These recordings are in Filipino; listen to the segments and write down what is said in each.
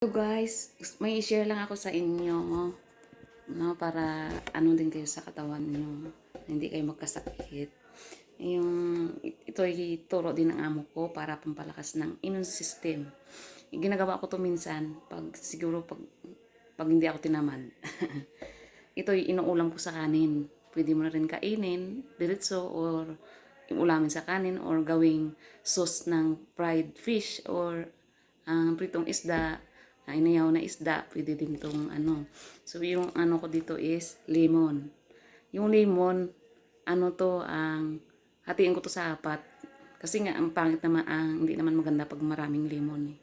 So guys, may i-share lang ako sa inyo, no, para ano din kayo sa katawan niyo, hindi kayo magkasakit. Yung ito ay turo din ng amo ko para pampalakas ng immune system. Ginagawa ko to minsan pag siguro pag hindi ako tinamad. Ito ay inuulam ko sa kanin. Pwede mo na rin kainin diretso or ulamin sa kanin or gawing sauce ng fried fish or pritong isda, inayaw na isda, pwede din tong ano. So yung ano ko dito is lemon. Yung lemon, ano to, hatiin ko to sa apat. Kasi nga ang pangit naman, hindi naman maganda pag maraming lemon eh.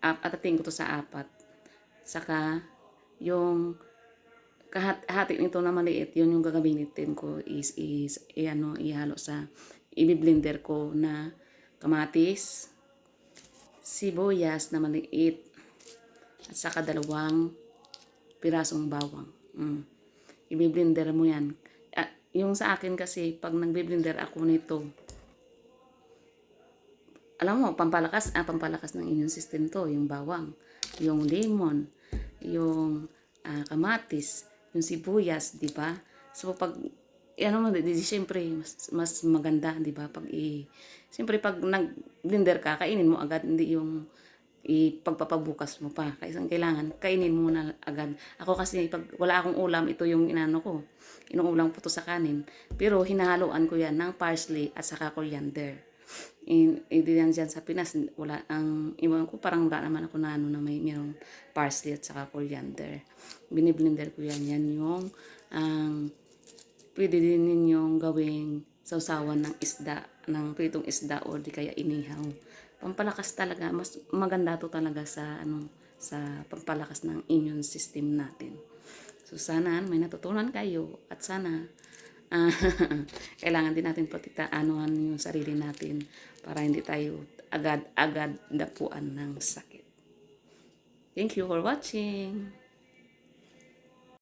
Hatiin ko to sa apat. Saka yung hati nito na maliit, yun yung gagamitin ko is ihalo sa i-blender ko na kamatis, sibuyas na maliit, at saka 2 pirasong bawang. I-blender mo yan. Yung sa akin kasi, pag nagbe-blender ako nito, alam mo, pampalakas ng immune system to, yung bawang, yung lemon, yung kamatis, yung sibuyas, di ba? So pag ano mo, siyempre mas maganda, di ba? Siyempre pag nag-blender ka, kainin mo agad, hindi yung ipagpapabukas mo pa. Kasi kailangan kainin mo na agad. Ako kasi pag wala akong ulam, ito yung inano ko. Inuulam ko to sa kanin. Pero hinahaluan ko yan ng parsley at saka coriander. Hindi yan dyan sa Pinas. Wala, iwan ko parang wala naman ako na ano na mayroong parsley at saka coriander. Biniblender ko yan. Yan yung pwede din ninyong gawing sausawan ng isda, ng pritong isda o di kaya inihaw. Pampalakas talaga, mas maganda to talaga sa sa pampalakas ng immune system natin. So sana may natutunan kayo at sana kailangan din natin anuhan yung sarili natin para hindi tayo agad-agad dapuan ng sakit. Thank you for watching.